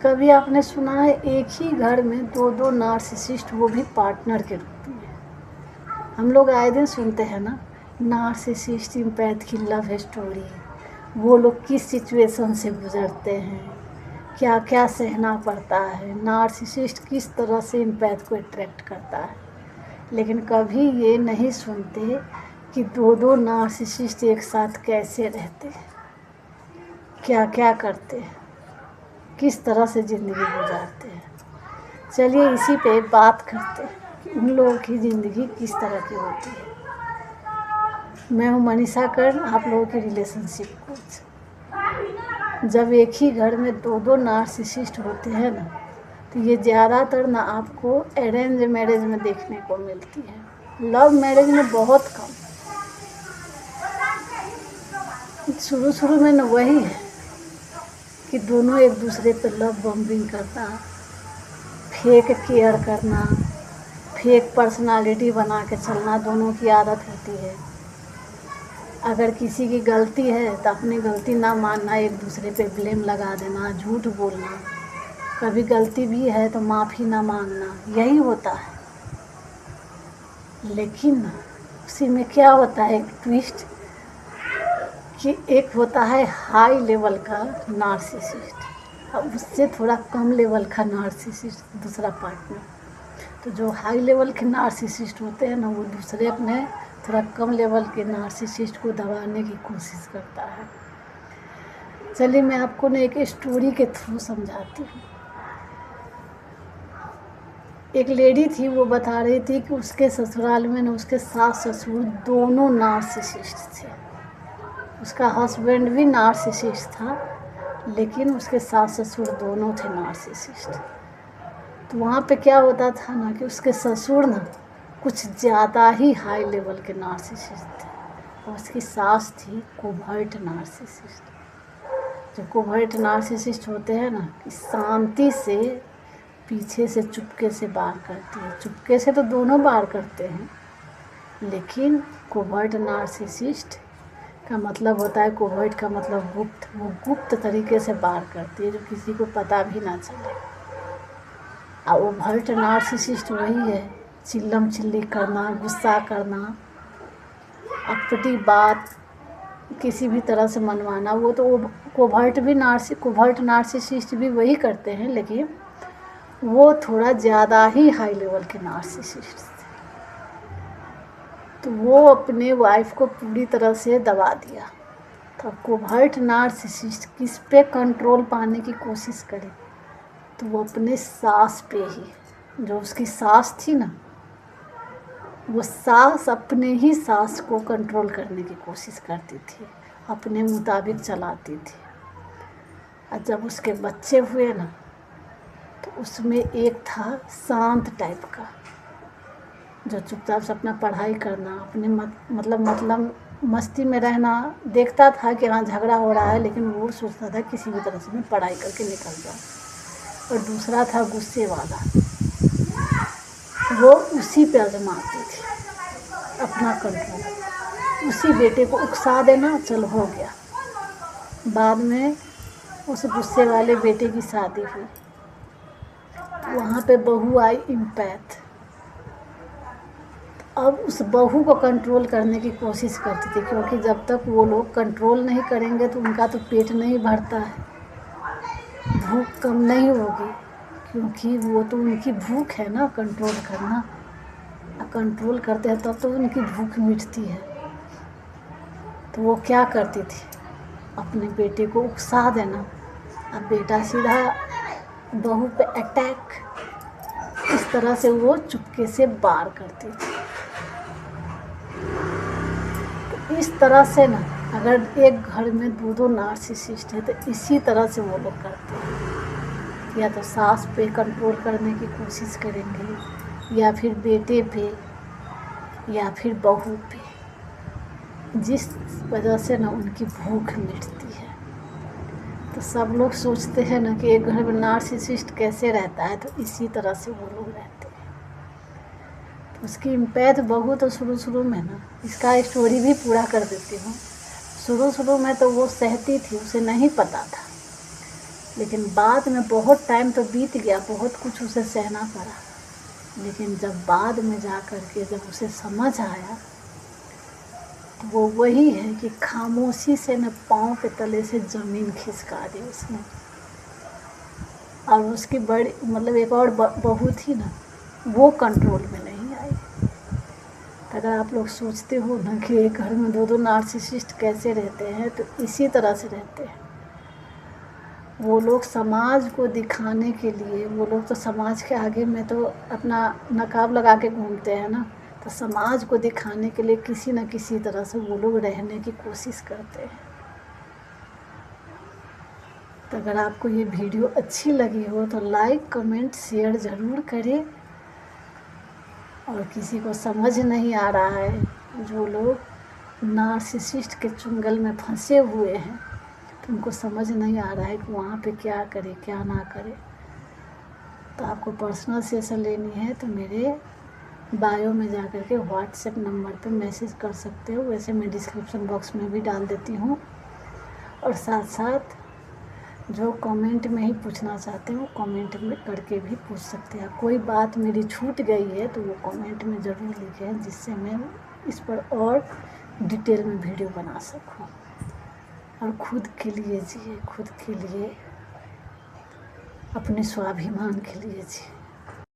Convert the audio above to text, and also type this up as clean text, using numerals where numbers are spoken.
कभी आपने सुना है एक ही घर में दो दो नार्सिसिस्ट, वो भी पार्टनर के रूप में? हम लोग आए दिन सुनते हैं ना, नार्सिसिस्ट सिम्पैथ की लव स्टोरी, वो लोग किस सिचुएशन से गुजरते हैं, क्या क्या सहना पड़ता है, नार्सिसिस्ट किस तरह से सिम्पैथ को अट्रैक्ट करता है। लेकिन कभी ये नहीं सुनते कि दो दो नार्सिसिस्ट एक साथ कैसे रहते हैं, क्या क्या करते हैं, किस तरह से ज़िंदगी गुजारते हैं। चलिए इसी पे बात करते हैं कि उन लोगों की ज़िंदगी किस तरह की होती है। मैं हूँ मनीषा कर्ण, आप लोगों की रिलेशनशिप कोच। जब एक ही घर में दो दो नार्सिसिस्ट होते हैं ना, तो ये ज़्यादातर ना आपको अरेंज मैरिज में देखने को मिलती है, लव मैरिज में बहुत कम। शुरू में ना वही है कि दोनों एक दूसरे पे लव बॉम्बिंग करना, फेक केयर करना, फेक पर्सनालिटी बना के चलना, दोनों की आदत होती है। अगर किसी की गलती है तो अपनी गलती ना मानना, एक दूसरे पे ब्लेम लगा देना, झूठ बोलना। कभी गलती भी है तो माफ़ी ना मांगना, यही होता है। लेकिन उसी में क्या होता है, एक ट्विस्ट, कि एक होता है हाई लेवल का नार्सिसिस्ट और उससे थोड़ा कम लेवल का नार्सिसिस्ट दूसरा पार्टनर। तो जो हाई लेवल के नार्सिसिस्ट होते हैं ना, वो दूसरे अपने थोड़ा कम लेवल के नार्सिसिस्ट को दबाने की कोशिश करता है। चलिए मैं आपको ना एक स्टोरी के थ्रू समझाती हूँ। एक लेडी थी, वो बता रही थी कि उसके ससुराल में ना उसके सास ससुर दोनों नार्सिसिस्ट थे। उसका हस्बैंड भी नार्सिसिस्ट था, लेकिन उसके सास ससुर दोनों थे नार्सिसिस्ट। तो वहाँ पे क्या होता था ना कि उसके ससुर ना कुछ ज़्यादा ही हाई लेवल के नार्सिसिस्ट थे, और उसकी सास थी कोवर्ट नार्सिसिस्ट। जो कोवर्ट नार्सिसिस्ट होते हैं ना, कि शांति से पीछे से चुपके से वार करती है। चुपके से तो दोनों वार करते हैं, लेकिन कोवर्ट नार्सिसिस्ट का मतलब होता है, कोवर्ट का मतलब गुप्त, वो गुप्त तरीके से वार करती है जो किसी को पता भी ना चले। और ओवर्ट नार्सिसिस्ट वही है, चिल्लम चिल्ली करना, गुस्सा करना, अपनी बात किसी भी तरह से मनवाना। वो तो कोवर्ट नार्सिसिस्ट भी वही करते हैं, लेकिन वो थोड़ा ज़्यादा ही हाई लेवल के नार्सिसिस्ट थे। तो वो अपने वाइफ को पूरी तरह से दबा दिया। तो कोवर्ट नार्सिसिस्ट किस पे कंट्रोल पाने की कोशिश करे, तो वो अपने सास पे ही, जो उसकी सास थी ना, वो सास अपने ही सास को कंट्रोल करने की कोशिश करती थी, अपने मुताबिक चलाती थी। और जब उसके बच्चे हुए ना, तो उसमें एक था शांत टाइप का, जो चुपचाप से अपना पढ़ाई करना, अपने मतलब मस्ती में रहना। देखता था कि हाँ झगड़ा हो रहा है, लेकिन वो सोचता था किसी भी तरह से मैं पढ़ाई करके निकल जाऊँ। और दूसरा था गुस्से वाला, वो उसी पे आजमाती थी अपना कंट्रोल। उसी बेटे को उकसा देना, चल हो गया। बाद में उस गुस्से वाले बेटे की शादी हुई, वहाँ पे बहू आई इम्पैथ। अब उस बहू को कंट्रोल करने की कोशिश करती थी, क्योंकि जब तक वो लोग कंट्रोल नहीं करेंगे तो उनका तो पेट नहीं भरता है, भूख कम नहीं होगी, क्योंकि वो तो उनकी भूख है ना कंट्रोल करना। कंट्रोल करते हैं तब तो उनकी भूख मिटती है। तो वो क्या करती थी, अपने बेटे को उकसा देना, अब बेटा सीधा बहू पे अटैक, इस तरह से वो चुपके से वार करती थी। तो इस तरह से ना, अगर एक घर में दो दो नार्सिसिस्ट है तो इसी तरह से वो लोग करते हैं। या तो सास पे कंट्रोल करने की कोशिश करेंगे, या फिर बेटे पे, या फिर बहू पे, जिस वजह से ना उनकी भूख मिटती है। तो सब लोग सोचते हैं ना कि एक घर में नार्सिसिस्ट कैसे रहता है, तो इसी तरह से वो लोग रहते हैं। तो उसकी इम्पैथ बहू तो शुरू में ना, इसका स्टोरी भी पूरा कर देती हूँ। शुरू में तो वो सहती थी, उसे नहीं पता था लेकिन बाद में बहुत टाइम तो बीत गया, बहुत कुछ उसे सहना पड़ा, लेकिन जब बाद में जा कर के जब उसे समझ आया तो वो वही है कि खामोशी से न पाँव के तले से ज़मीन खिसका दी उसने। और उसकी बड़ी मतलब एक और बहू थी ना, वो कंट्रोल में नहीं आई। अगर आप लोग सोचते हो ना कि एक घर में दो नार्सिसिस्ट कैसे रहते हैं, तो इसी तरह से रहते हैं। वो लोग समाज को दिखाने के लिए, वो लोग तो समाज के आगे में तो अपना नकाब लगा के घूमते हैं ना, तो समाज को दिखाने के लिए किसी न किसी तरह से वो लोग रहने की कोशिश करते हैं। तो अगर आपको ये वीडियो अच्छी लगी हो तो लाइक कमेंट शेयर ज़रूर करें। और किसी को समझ नहीं आ रहा है, जो लोग नार्सिसिस्ट के चुंगल में फंसे हुए हैं, तो उनको समझ नहीं आ रहा है कि वहाँ पे क्या करे क्या ना करे, तो आपको पर्सनल सेशन लेनी है तो मेरे बायो में जा कर के व्हाट्सएप नंबर पे मैसेज कर सकते हो। वैसे मैं डिस्क्रिप्शन बॉक्स में भी डाल देती हूँ। और साथ साथ जो कमेंट में ही पूछना चाहते हो कमेंट में करके भी पूछ सकते हैं। कोई बात मेरी छूट गई है तो वो कमेंट में ज़रूर लिखें, जिससे मैं इस पर और डिटेल में वीडियो बना सकूं। और खुद के लिए जिए, खुद के लिए, अपने स्वाभिमान के लिए जिए।